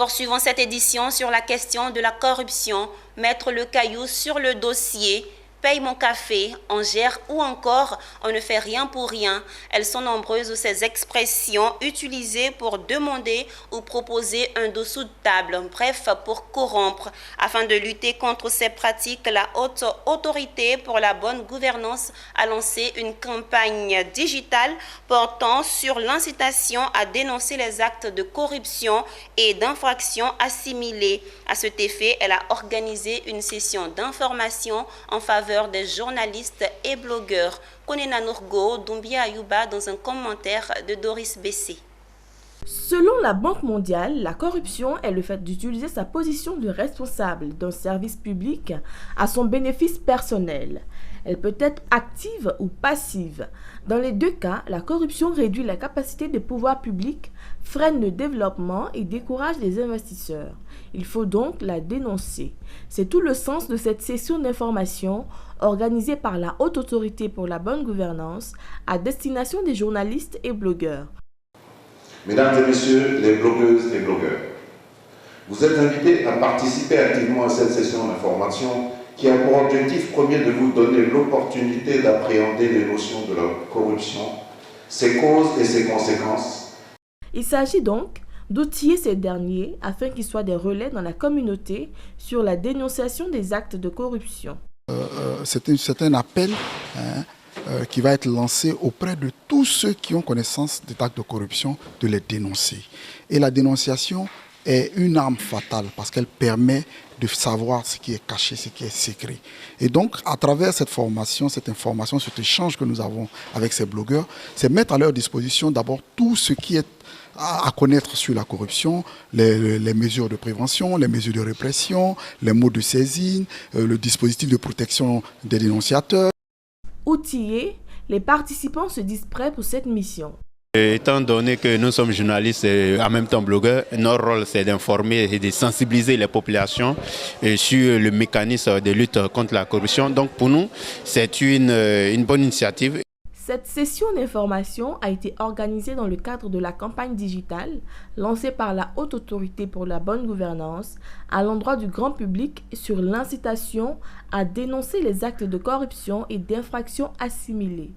Poursuivons cette édition sur la question de la corruption, mettre le caillou sur le dossier, paye mon café, on gère ou encore on ne fait rien pour rien. Elles sont nombreuses ces expressions utilisées pour demander ou proposer un dessous de table, bref pour corrompre. Afin de lutter contre ces pratiques, la Haute Autorité pour la bonne gouvernance a lancé une campagne digitale portant sur l'incitation à dénoncer les actes de corruption et d'infraction assimilés. À cet effet, elle a organisé une session d'information en faveur des journalistes et blogueurs. Konena Nourgo, Doumbia Ayouba dans un commentaire de Doris Bessé. Selon la Banque mondiale, la corruption est le fait d'utiliser sa position de responsable d'un service public à son bénéfice personnel. Elle peut être active ou passive. Dans les deux cas, la corruption réduit la capacité des pouvoirs publics, freine le développement et décourage les investisseurs. Il faut donc la dénoncer. C'est tout le sens de cette session d'information organisée par la Haute Autorité pour la bonne gouvernance à destination des journalistes et blogueurs. Mesdames et messieurs les blogueuses et blogueurs, vous êtes invités à participer activement à cette session d'information qui a pour objectif premier de vous donner l'opportunité d'appréhender les notions de la corruption, ses causes et ses conséquences. Il s'agit donc d'outiller ces derniers afin qu'ils soient des relais dans la communauté sur la dénonciation des actes de corruption. C'est un appel qui va être lancé auprès de tous ceux qui ont connaissance des actes de corruption, de les dénoncer. Et la dénonciation est une arme fatale parce qu'elle permet de savoir ce qui est caché, ce qui est secret. Et donc, à travers cette formation, cette information, cet échange que nous avons avec ces blogueurs, c'est mettre à leur disposition d'abord tout ce qui est à connaître sur la corruption, les mesures de prévention, les mesures de répression, les mots de saisine, le dispositif de protection des dénonciateurs. Outillés, les participants se disent prêts pour cette mission. Étant donné que nous sommes journalistes et en même temps blogueurs, notre rôle c'est d'informer et de sensibiliser les populations sur le mécanisme de lutte contre la corruption. Donc pour nous, c'est une bonne initiative. Cette session d'information a été organisée dans le cadre de la campagne digitale lancée par la Haute Autorité pour la bonne gouvernance à l'endroit du grand public sur l'incitation à dénoncer les actes de corruption et d'infraction assimilés.